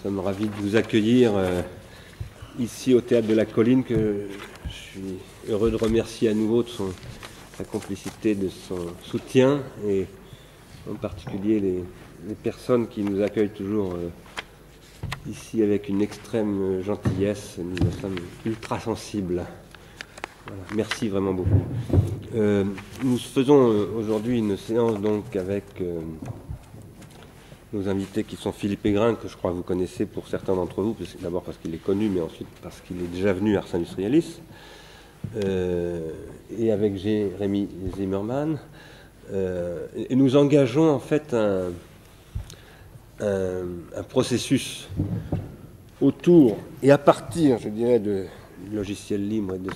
sommes ravis de vous accueillir ici au Théâtre de la Colline, que je suis heureux de remercier à nouveau de sa complicité, de son soutien, et en particulier les personnes qui nous accueillent toujours ici avec une extrême gentillesse. Nous en sommes ultra sensibles. Voilà, merci vraiment beaucoup. Nous faisons aujourd'hui une séance donc avec nos invités qui sont Philippe Aygrain, que je crois que vous connaissez pour certains d'entre vous, d'abord parce qu'il est connu, mais ensuite parce qu'il est déjà venu à Ars Industrialis, et avec Jérémy Zimmermann. Et nous engageons en fait un processus autour et à partir, je dirais, du logiciel libre et de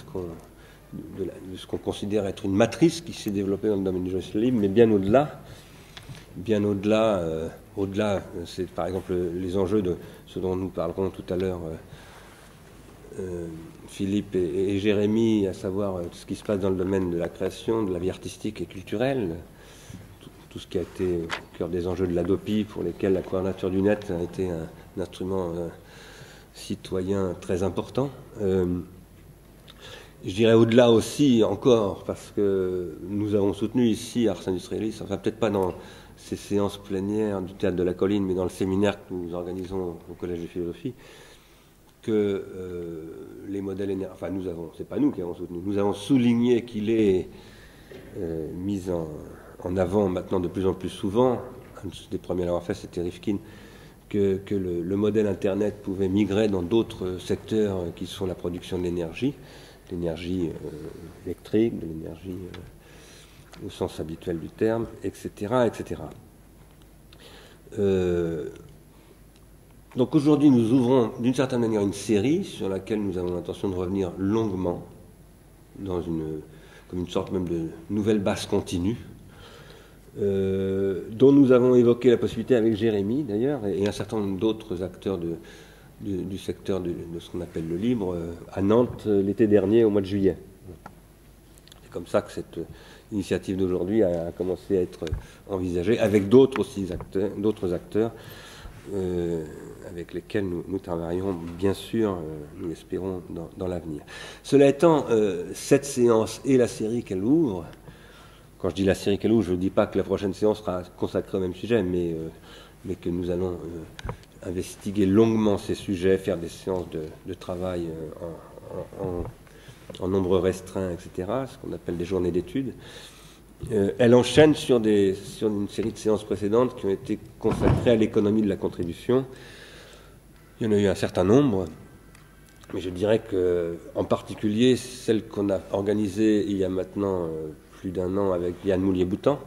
ce qu'on considère être une matrice qui s'est développée dans le domaine du logiciel libre, mais bien au-delà, c'est par exemple les enjeux de ce dont nous parlerons tout à l'heure, Philippe et Jérémy, à savoir ce qui se passe dans le domaine de la création, de la vie artistique et culturelle, tout ce qui a été au cœur des enjeux de l'ADOPI, pour lesquels la Quadrature du Net a été un instrument citoyen très important. Je dirais au-delà aussi encore, parce que nous avons soutenu ici Ars Industrialis, enfin peut-être pas dans ces séances plénières du Théâtre de la Colline, mais dans le séminaire que nous organisons au Collège de Philosophie, que les modèles énergétiques, enfin c'est pas nous qui avons soutenu, nous avons souligné qu'il est mis en avant maintenant de plus en plus souvent. Un des premiers à l'avoir fait, c'était Rifkin, que le modèle Internet pouvait migrer dans d'autres secteurs qui sont la production de l'énergie électrique, de l'énergie au sens habituel du terme, etc. etc. Donc aujourd'hui, nous ouvrons d'une certaine manière une série sur laquelle nous avons l'intention de revenir longuement, comme une sorte même de nouvelle base continue, dont nous avons évoqué la possibilité avec Jérémy d'ailleurs, et un certain nombre d'autres acteurs du secteur de ce qu'on appelle le libre, à Nantes l'été dernier, au mois de juillet. C'est comme ça que cette initiative d'aujourd'hui a commencé à être envisagée, avec d'autres acteurs avec lesquels nous travaillerons bien sûr, nous l'espérons, dans l'avenir. Cela étant, cette séance et la série qu'elle ouvre, quand je dis la série qu'elle ouvre, je ne dis pas que la prochaine séance sera consacrée au même sujet, mais que nous allons investiguer longuement ces sujets, faire des séances de travail en nombre restreint, etc., ce qu'on appelle des journées d'études. Elle enchaîne sur une série de séances précédentes qui ont été consacrées à l'économie de la contribution. Il y en a eu un certain nombre, mais je dirais que, en particulier, celle qu'on a organisée il y a maintenant plus d'un an avec Yann Moulier-Boutan,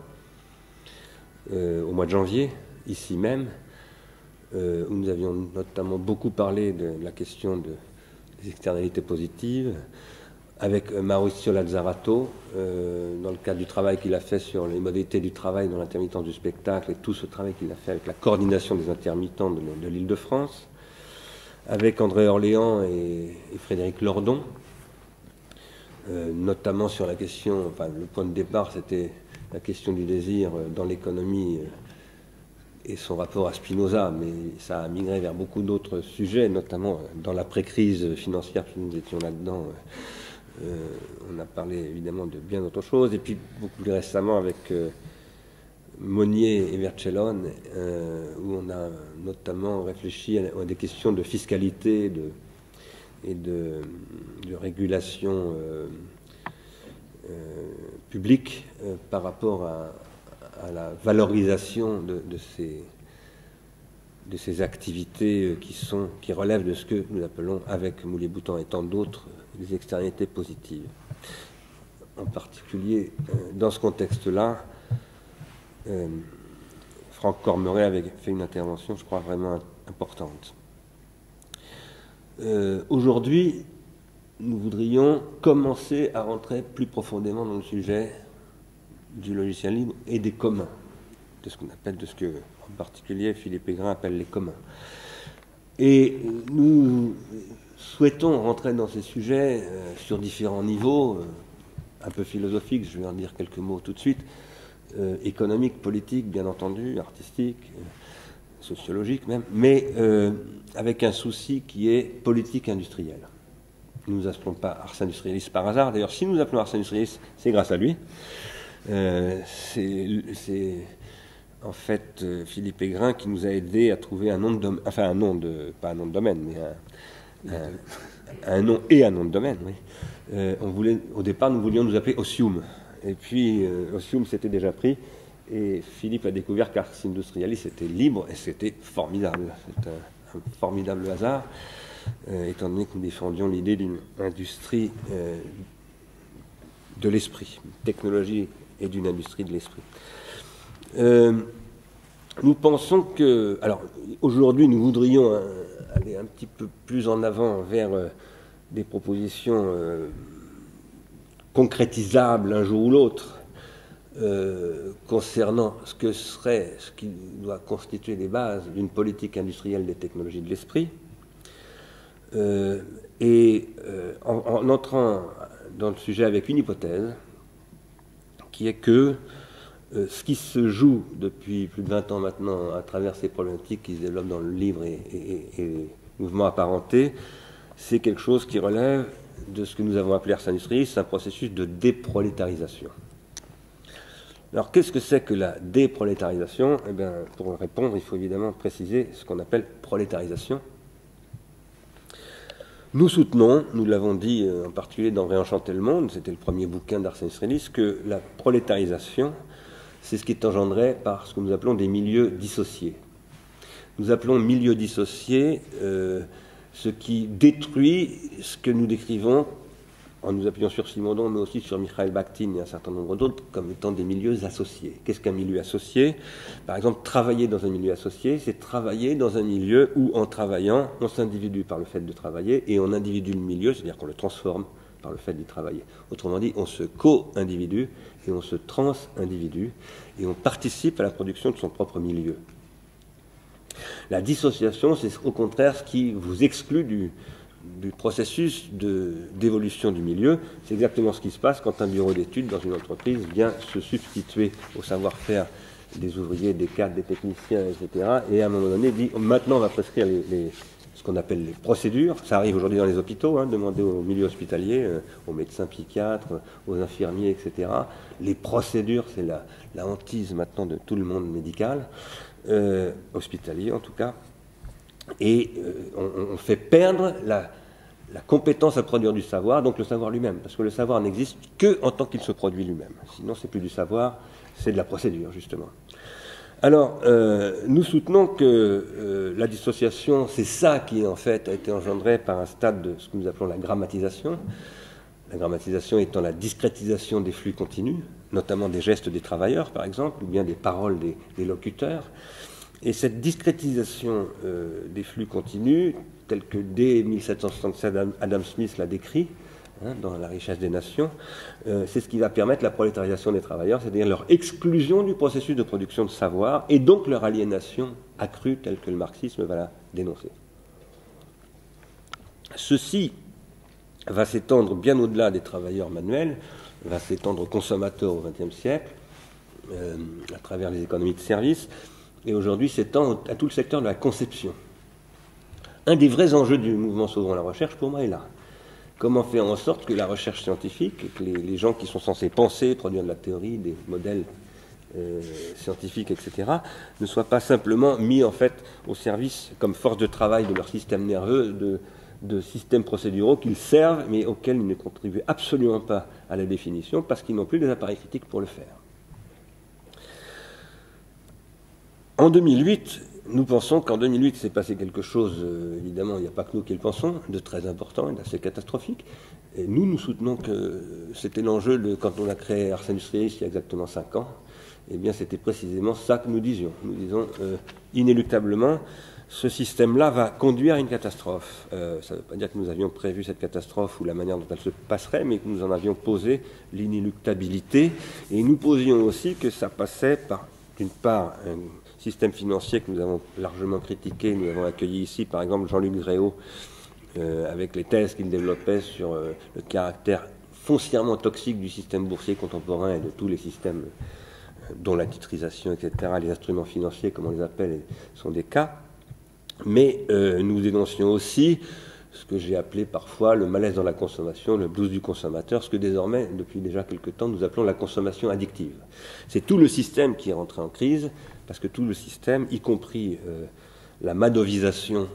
au mois de janvier, ici même, où nous avions notamment beaucoup parlé de la question des externalités positives, avec Mauricio Lazzarato, dans le cadre du travail qu'il a fait sur les modalités du travail dans l'intermittence du spectacle, et tout ce travail qu'il a fait avec la coordination des intermittents de l'Île-de-France, avec André Orléans et Frédéric Lordon, notamment sur la question, enfin le point de départ c'était la question du désir dans l'économie et son rapport à Spinoza, mais ça a migré vers beaucoup d'autres sujets, notamment dans l'après-crise financière, puis nous étions là-dedans. On a parlé évidemment de bien d'autres choses, et puis beaucoup plus récemment avec Monnier et Vercellone, où on a notamment réfléchi à des questions de fiscalité et de régulation publique par rapport à la valorisation de ces activités qui relèvent de ce que nous appelons, avec Moulier-Boutan et tant d'autres, des externalités positives. En particulier, dans ce contexte-là, Franck Cormeret avait fait une intervention, je crois, vraiment importante. Aujourd'hui, nous voudrions commencer à rentrer plus profondément dans le sujet du logiciel libre et des communs, de ce que, en particulier, Philippe Aygrain appelle les communs. Et nous souhaitons rentrer dans ces sujets sur différents niveaux, un peu philosophiques, je vais en dire quelques mots tout de suite, économique, politique, bien entendu, artistique, sociologique même, mais avec un souci qui est politique industrielle. Nous ne nous appelons pas Ars Industrialis par hasard. D'ailleurs, si nous appelons Ars Industrialis, c'est grâce à lui. C'est en fait Philippe Aigrin qui nous a aidé à trouver un nom de domaine, enfin un nom de, pas un nom de domaine, mais un nom et un nom de domaine. Oui. Au départ, nous voulions nous appeler Osium. Et puis, Osium s'était déjà pris. Et Philippe a découvert qu'Ars Industrialis était libre et c'était formidable. C'est un formidable hasard, étant donné que nous défendions l'idée d'une industrie de l'esprit, une technologie et d'une industrie de l'esprit. Nous pensons que... Alors, aujourd'hui, nous voudrions aller un petit peu plus en avant vers des propositions concrétisables un jour ou l'autre, concernant ce qui doit constituer les bases d'une politique industrielle des technologies de l'esprit, en entrant dans le sujet avec une hypothèse, qui est que ce qui se joue depuis plus de 20 ans maintenant à travers ces problématiques qui se développent dans le livre et mouvements apparentés, c'est quelque chose qui relève de ce que nous avons appelé Ars Industrialis, c'est un processus de déprolétarisation. Alors, qu'est-ce que c'est que la déprolétarisation? Eh bien, pour répondre, il faut évidemment préciser ce qu'on appelle prolétarisation. Nous soutenons, nous l'avons dit en particulier dans Réenchanter le monde, c'était le premier bouquin d'Ars Industrialis, que la prolétarisation, c'est ce qui est engendré par ce que nous appelons des milieux dissociés. Nous appelons milieux dissociés ce qui détruit ce que nous décrivons en nous appuyant sur Simondon, mais aussi sur Mikhail Bakhtin et un certain nombre d'autres, comme étant des milieux associés. Qu'est-ce qu'un milieu associé? Par exemple, travailler dans un milieu associé, c'est travailler dans un milieu où, en travaillant, on s'individue par le fait de travailler, et on individue le milieu, c'est-à-dire qu'on le transforme par le fait d'y travailler. Autrement dit, on se co-individue et on se trans-individue, et on participe à la production de son propre milieu. La dissociation, c'est au contraire ce qui vous exclut du processus d'évolution du milieu. C'est exactement ce qui se passe quand un bureau d'études dans une entreprise vient se substituer au savoir-faire des ouvriers, des cadres, des techniciens, etc. Et à un moment donné, dit maintenant on va prescrire ce qu'on appelle les procédures. Ça arrive aujourd'hui dans les hôpitaux, demandez au milieu hospitalier, aux médecins psychiatres, aux infirmiers, etc. Les procédures, c'est la hantise maintenant de tout le monde médical, hospitalier en tout cas. Et on fait perdre la compétence à produire du savoir, donc le savoir lui-même, parce que le savoir n'existe qu'en tant qu'il se produit lui-même. Sinon, c'est plus du savoir, c'est de la procédure, justement. Alors, nous soutenons que la dissociation, c'est ça qui, en fait, a été engendré par un stade de ce que nous appelons la grammatisation. La grammatisation étant la discrétisation des flux continus, notamment des gestes des travailleurs, par exemple, ou bien des paroles des locuteurs. Et cette discrétisation des flux continus, telle que dès 1767 Adam Smith l'a décrit, dans La richesse des nations, c'est ce qui va permettre la prolétarisation des travailleurs, c'est-à-dire leur exclusion du processus de production de savoir, et donc leur aliénation accrue, telle que le marxisme va la dénoncer. Ceci va s'étendre bien au-delà des travailleurs manuels, va s'étendre aux consommateurs au XXe siècle, à travers les économies de services, et aujourd'hui s'étend à tout le secteur de la conception. Un des vrais enjeux du mouvement Sauvons la recherche, pour moi, est là. Comment faire en sorte que la recherche scientifique, et que les gens qui sont censés penser, produire de la théorie, des modèles scientifiques, etc., ne soient pas simplement mis en fait au service, comme force de travail de leur système nerveux, de systèmes procéduraux qu'ils servent, mais auxquels ils ne contribuent absolument pas à la définition, parce qu'ils n'ont plus les appareils critiques pour le faire. En 2008, nous pensons qu'en 2008 s'est passé quelque chose, évidemment, il n'y a pas que nous qui le pensons, de très important et d'assez catastrophique. Et nous soutenons que c'était l'enjeu quand on a créé Ars Industrialis il y a exactement 5 ans. Eh bien, c'était précisément ça que nous disions. Nous disons, inéluctablement, ce système-là va conduire à une catastrophe. Ça ne veut pas dire que nous avions prévu cette catastrophe ou la manière dont elle se passerait, mais que nous en avions posé l'inéluctabilité. Et nous posions aussi que ça passait par, d'une part, un système financier que nous avons largement critiqué. Nous avons accueilli ici, par exemple, Jean-Luc Gréau, avec les thèses qu'il développait sur le caractère foncièrement toxique du système boursier contemporain et de tous les systèmes dont la titrisation, etc., les instruments financiers, comme on les appelle, sont des cas. Mais nous dénoncions aussi ce que j'ai appelé parfois le malaise dans la consommation, le blues du consommateur, ce que désormais, depuis déjà quelque temps, nous appelons la consommation addictive. C'est tout le système qui est rentré en crise, parce que tout le système, y compris la madovisation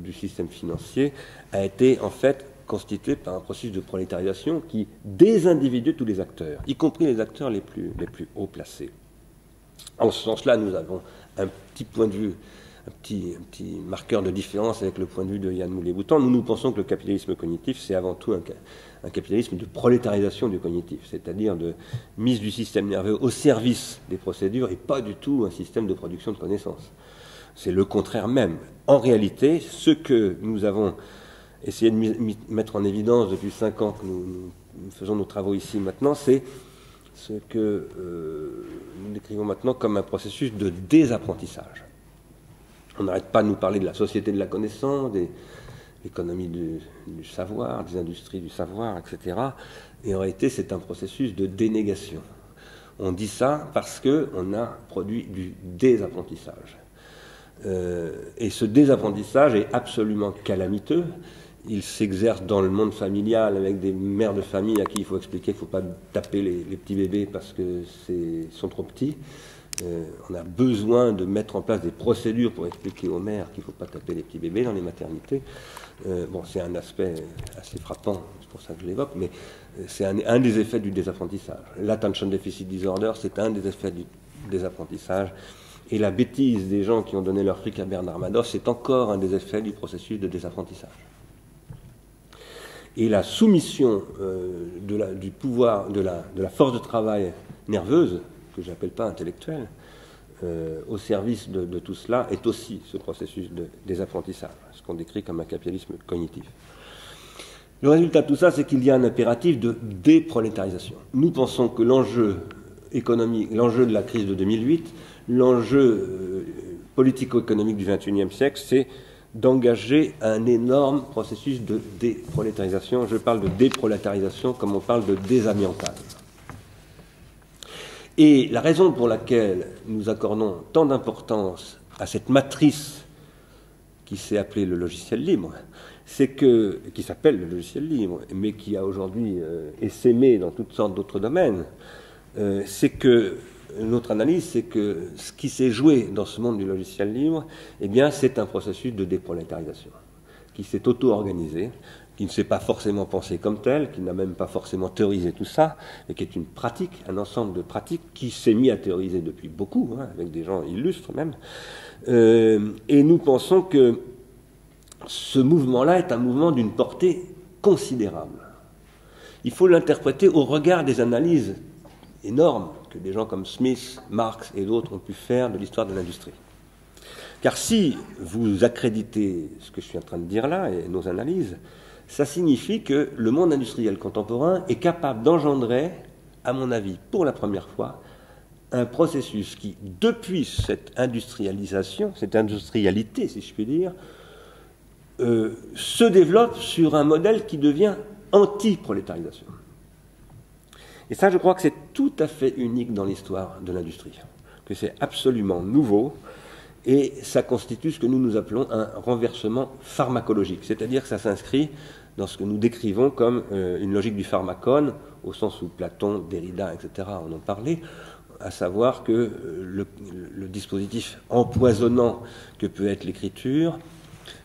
du système financier, a été en fait constitué par un processus de prolétarisation qui désindividue tous les acteurs, y compris les acteurs les plus haut placés. En ce sens-là, nous avons un petit point de vue, un petit marqueur de différence avec le point de vue de Yann Moulet-Boutan. Nous pensons que le capitalisme cognitif, c'est avant tout un capitalisme de prolétarisation du cognitif, c'est-à-dire de mise du système nerveux au service des procédures et pas du tout un système de production de connaissances. C'est le contraire même. En réalité, ce que nous avons essayé de mettre en évidence depuis 5 ans que nous faisons nos travaux ici maintenant, c'est ce que nous décrivons maintenant comme un processus de désapprentissage. On n'arrête pas de nous parler de la société de la connaissance, de l'économie du savoir, des industries du savoir, etc. Et en réalité, c'est un processus de dénégation. On dit ça parce qu'on a produit du désapprentissage. Et ce désapprentissage est absolument calamiteux. Il s'exerce dans le monde familial avec des mères de famille à qui il faut expliquer qu'il ne faut pas taper les petits bébés parce qu'ils sont trop petits. On a besoin de mettre en place des procédures pour expliquer aux mères qu'il ne faut pas taper les petits bébés dans les maternités. Bon, c'est un aspect assez frappant, c'est pour ça que je l'évoque, mais c'est un des effets du désapprentissage. L'attention deficit disorder, c'est un des effets du désapprentissage. Et la bêtise des gens qui ont donné leur fric à Bernard Madoff, c'est encore un des effets du processus de désapprentissage. Et la soumission du pouvoir, de la force de travail nerveuse, que je n'appelle pas intellectuelle, au service de tout cela, est aussi ce processus de désapprentissage, ce qu'on décrit comme un capitalisme cognitif. Le résultat de tout ça, c'est qu'il y a un impératif de déprolétarisation. Nous pensons que l'enjeu économique, l'enjeu de la crise de 2008, l'enjeu politico-économique du XXIe siècle, c'est d'engager un énorme processus de déprolétarisation. Je parle de déprolétarisation comme on parle de désamiantage. Et la raison pour laquelle nous accordons tant d'importance à cette matrice qui s'est appelée le logiciel libre, qui s'appelle le logiciel libre, mais qui a aujourd'hui essaimé dans toutes sortes d'autres domaines, c'est que notre analyse, c'est que ce qui s'est joué dans ce monde du logiciel libre, eh bien, c'est un processus de déprolétarisation qui s'est auto-organisé, qui ne s'est pas forcément pensé comme tel, qui n'a même pas forcément théorisé tout ça, mais qui est une pratique, un ensemble de pratiques qui s'est mis à théoriser depuis beaucoup, avec des gens illustres même. Et nous pensons que ce mouvement-là est un mouvement d'une portée considérable. Il faut l'interpréter au regard des analyses énormes que des gens comme Smith, Marx et d'autres ont pu faire de l'histoire de l'industrie. Car si vous accréditez ce que je suis en train de dire là, et nos analyses, ça signifie que le monde industriel contemporain est capable d'engendrer, à mon avis, pour la première fois, un processus qui, depuis cette industrialisation, cette industrialité, si je puis dire, se développe sur un modèle qui devient anti-prolétarisation. Et ça, je crois que c'est tout à fait unique dans l'histoire de l'industrie, que c'est absolument nouveau, et ça constitue ce que nous appelons un renversement pharmacologique, c'est-à-dire que ça s'inscrit dans ce que nous décrivons comme une logique du pharmacone, au sens où Platon, Derrida, etc. en ont parlé, à savoir que le dispositif empoisonnant que peut être l'écriture,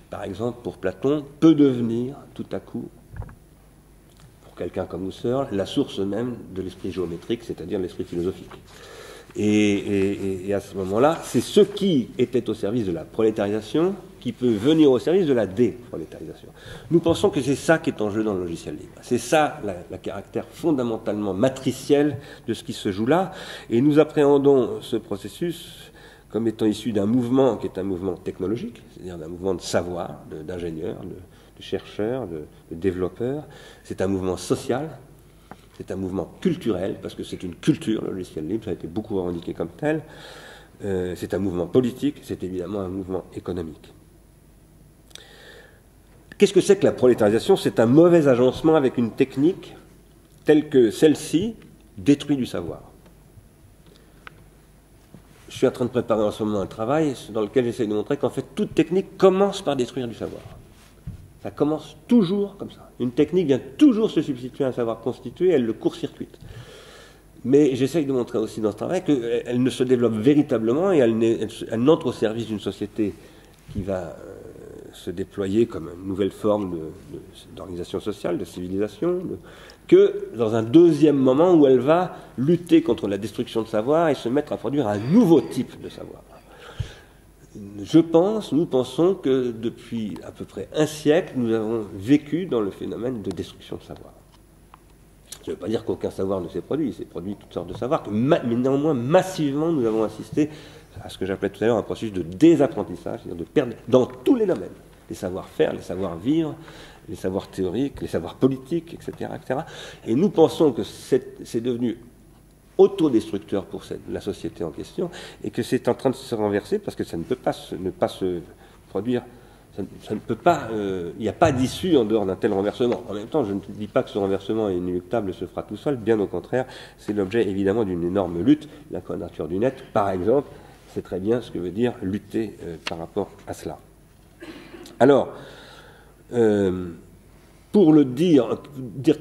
par exemple pour Platon, peut devenir tout à coup, quelqu'un comme Husserl, la source même de l'esprit géométrique, c'est-à-dire l'esprit philosophique. Et à ce moment-là, c'est ce qui était au service de la prolétarisation qui peut venir au service de la déprolétarisation. Nous pensons que c'est ça qui est en jeu dans le logiciel libre. C'est ça le caractère fondamentalement matriciel de ce qui se joue là. Et nous appréhendons ce processus comme étant issu d'un mouvement qui est un mouvement technologique, c'est-à-dire d'un mouvement de savoir, d'ingénieurs, de chercheurs, de développeurs. C'est un mouvement social, c'est un mouvement culturel, parce que c'est une culture, le logiciel libre, ça a été beaucoup revendiqué comme tel. C'est un mouvement politique, c'est évidemment un mouvement économique. Qu'est-ce que c'est que la prolétarisation ? C'est un mauvais agencement avec une technique telle que celle-ci détruit du savoir. je suis en train de préparer en ce moment un travail dans lequel j'essaie de montrer qu'en fait, toute technique commence par détruire du savoir. Ça commence toujours comme ça. Une technique vient toujours se substituer à un savoir constitué, elle le court-circuite. Mais j'essaye de montrer aussi dans ce travail qu'elle ne se développe véritablement et elle n'entre au service d'une société qui va se déployer comme une nouvelle forme d'organisation sociale, de civilisation, que dans un deuxième moment où elle va lutter contre la destruction de savoir et se mettre à produire un nouveau type de savoir. Nous pensons que depuis à peu près un siècle, nous avons vécu dans le phénomène de destruction de savoir. Ça ne veut pas dire qu'aucun savoir ne s'est produit, il s'est produit toutes sortes de savoirs, mais néanmoins, massivement, nous avons assisté à ce que j'appelais tout à l'heure un processus de désapprentissage, c'est-à-dire de perdre dans tous les domaines, les savoir-faire, les savoir-vivre, les savoirs théoriques, les savoirs politiques, etc., etc. Et nous pensons que c'est devenu autodestructeur pour la société en question, et que c'est en train de se renverser parce que ça ne peut pas se produire, ça ne peut pas, il n'y a pas d'issue en dehors d'un tel renversement. En même temps, je ne dis pas que ce renversement est inéluctable, se fera tout seul, bien au contraire, c'est l'objet évidemment d'une énorme lutte. La quadrature du net, par exemple, c'est très bien ce que veut dire lutter par rapport à cela. Alors, pour le dire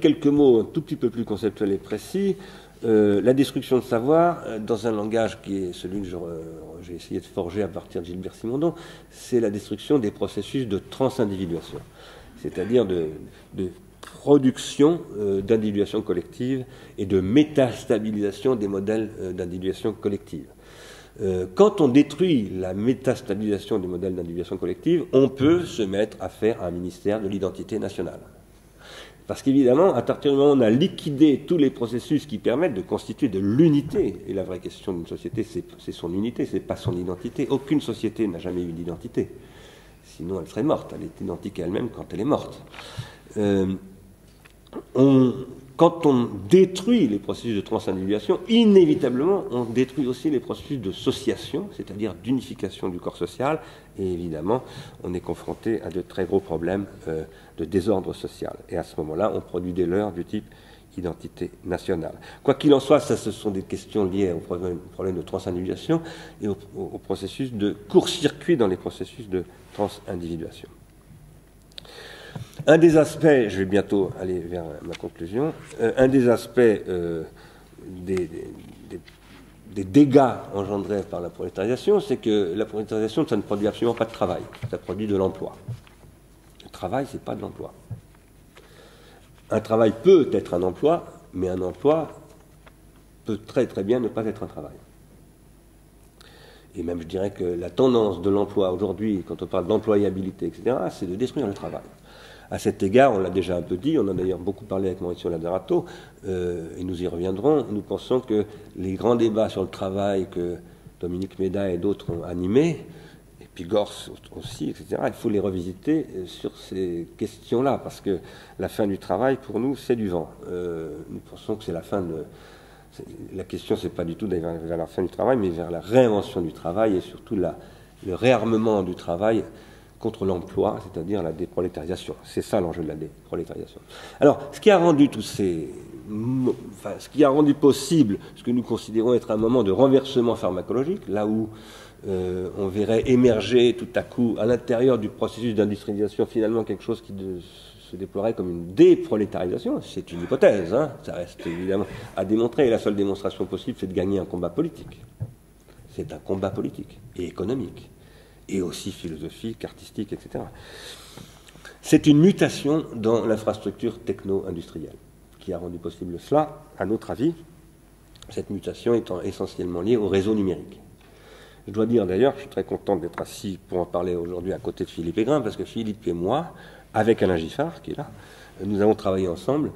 quelques mots un tout petit peu plus conceptuels et précis, la destruction de savoir, dans un langage qui est celui que j'ai essayé de forger à partir de Gilbert Simondon, c'est la destruction des processus de transindividuation, c'est-à-dire de production d'individuation collective et de métastabilisation des modèles d'individuation collective. Quand on détruit la métastabilisation des modèles d'individuation collective, on peut se mettre à faire un ministère de l'identité nationale. Parce qu'évidemment, à partir du moment où on a liquidé tous les processus qui permettent de constituer de l'unité, et la vraie question d'une société, c'est son unité, c'est pas son identité. Aucune société n'a jamais eu d'identité. Sinon, elle serait morte. Elle est identique à elle-même quand elle est morte. Quand on détruit les processus de transindividuation, inévitablement, on détruit aussi les processus de sociation, c'est-à-dire d'unification du corps social, et évidemment, on est confronté à de très gros problèmes de désordre social. Et à ce moment-là, on produit des leurres du type identité nationale. Quoi qu'il en soit, ça, ce sont des questions liées au problème de transindividuation et au processus de court-circuit dans les processus de transindividuation. Un des aspects, je vais bientôt aller vers ma conclusion, un des aspects des dégâts engendrés par la prolétarisation, c'est que la prolétarisation, ça ne produit absolument pas de travail, ça produit de l'emploi. Le travail, c'est pas de l'emploi. Un travail peut être un emploi, mais un emploi peut très très bien ne pas être un travail. Et même, je dirais que la tendance de l'emploi aujourd'hui, quand on parle d'employabilité, etc., c'est de détruire le travail. À cet égard, on l'a déjà un peu dit, on en a d'ailleurs beaucoup parlé avec Maurizio Laderato, et nous y reviendrons, nous pensons que les grands débats sur le travail que Dominique Méda et d'autres ont animés, et puis Gors aussi, etc., il faut les revisiter sur ces questions-là, parce que la fin du travail, pour nous, c'est du vent. Nous pensons que c'est la fin de... La question, c'est pas du tout d'aller vers la fin du travail, mais vers la réinvention du travail, et surtout le réarmement du travail contre l'emploi, c'est-à-dire la déprolétarisation. C'est ça l'enjeu de la déprolétarisation. Alors, ce qui a rendu ce qui a rendu possible ce que nous considérons être un moment de renversement pharmacologique, là où on verrait émerger tout à coup, à l'intérieur du processus d'industrialisation, finalement quelque chose qui se déploierait comme une déprolétarisation, c'est une hypothèse, hein, ça reste évidemment à démontrer, et la seule démonstration possible, c'est de gagner un combat politique. C'est un combat politique et économique, et aussi philosophique, artistique, etc. C'est une mutation dans l'infrastructure techno-industrielle qui a rendu possible cela, à notre avis, cette mutation étant essentiellement liée au réseau numérique. Je dois dire d'ailleurs que je suis très content d'être assis pour en parler aujourd'hui à côté de Philippe Aigrin, parce que Philippe et moi, avec Alain Giffard, qui est là, nous avons travaillé ensemble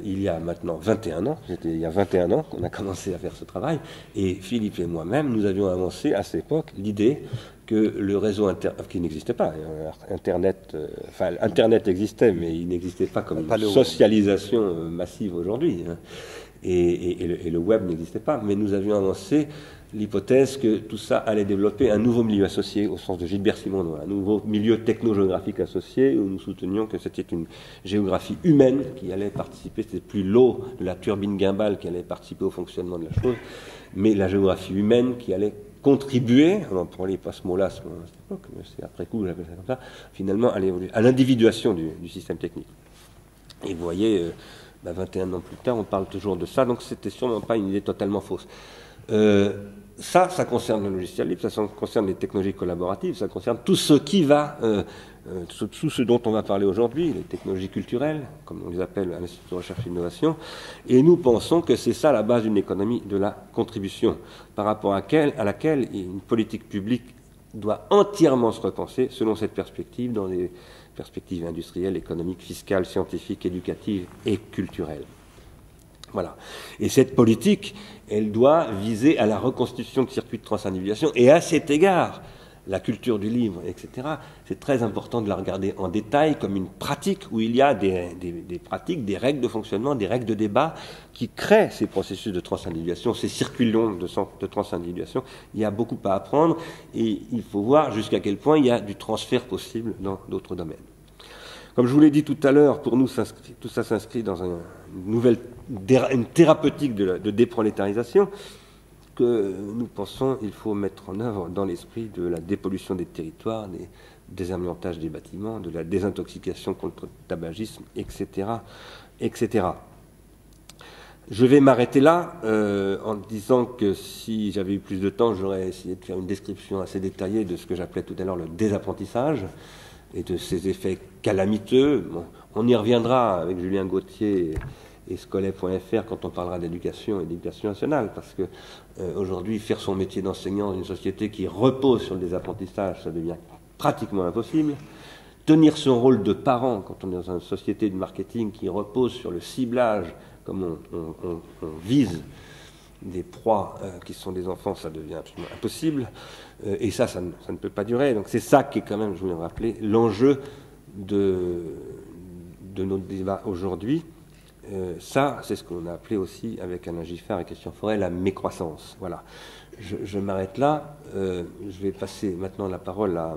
il y a maintenant 21 ans, c'était il y a 21 ans qu'on a commencé à faire ce travail, et Philippe et moi-même, nous avions avancé à cette époque l'idée que le réseau qui n'existait pas, Internet existait, mais il n'existait pas comme une socialisation massive aujourd'hui, hein, et le web n'existait pas, mais nous avions avancé l'hypothèse que tout ça allait développer un nouveau milieu associé, au sens de Gilbert Simondon, un nouveau milieu techno-géographique associé, où nous soutenions que c'était une géographie humaine qui allait participer, c'était plus l'eau de la turbine Guimbal qui allait participer au fonctionnement de la chose, mais la géographie humaine qui allait contribuer, on n'employait pas ce mot-là à cette époque, mais c'est après coup, j'appelle ça comme ça, finalement à l'individuation du système technique. Et vous voyez, 21 ans plus tard, on parle toujours de ça, donc c'était sûrement pas une idée totalement fausse. Ça concerne le logiciel libre, ça concerne les technologies collaboratives, ça concerne tout ce qui va, tout ce dont on va parler aujourd'hui, les technologies culturelles, comme on les appelle à l'Institut de recherche et d'innovation, et nous pensons que c'est ça la base d'une économie de la contribution, par rapport à laquelle une politique publique doit entièrement se repenser selon cette perspective, dans des perspectives industrielles, économiques, fiscales, scientifiques, éducatives et culturelles. Voilà. Et cette politique, elle doit viser à la reconstitution de circuits de transindividuation. Et à cet égard, la culture du livre, etc., c'est très important de la regarder en détail comme une pratique où il y a des pratiques, des règles de fonctionnement, des règles de débat qui créent ces processus de transindividuation, ces circuits longs de transindividuation. Il y a beaucoup à apprendre et il faut voir jusqu'à quel point il y a du transfert possible dans d'autres domaines. Comme je vous l'ai dit tout à l'heure, pour nous, tout ça s'inscrit dans une thérapeutique de déprolétarisation que nous pensons qu'il faut mettre en œuvre dans l'esprit de la dépollution des territoires, des désamiantages des bâtiments, de la désintoxication contre le tabagisme, etc., etc. Je vais m'arrêter là en disant que si j'avais eu plus de temps, j'aurais essayé de faire une description assez détaillée de ce que j'appelais tout à l'heure le désapprentissage et de ses effets calamiteux. Bon, on y reviendra avec Julien Gauthier et Scolet.fr quand on parlera d'éducation et d'éducation nationale, parce que aujourd'hui, faire son métier d'enseignant dans une société qui repose sur le désapprentissage, ça devient pratiquement impossible. Tenir son rôle de parent quand on est dans une société de marketing qui repose sur le ciblage, comme on vise des proies qui sont des enfants, ça devient absolument impossible. Et ça ne peut pas durer. Donc c'est ça qui est quand même, je voulais me rappeler, l'enjeu de notre débat aujourd'hui. Ça, c'est ce qu'on a appelé aussi, avec Alain Giffard et Christian Forêt, la mécroissance. Voilà. Je m'arrête là. Je vais passer maintenant la parole à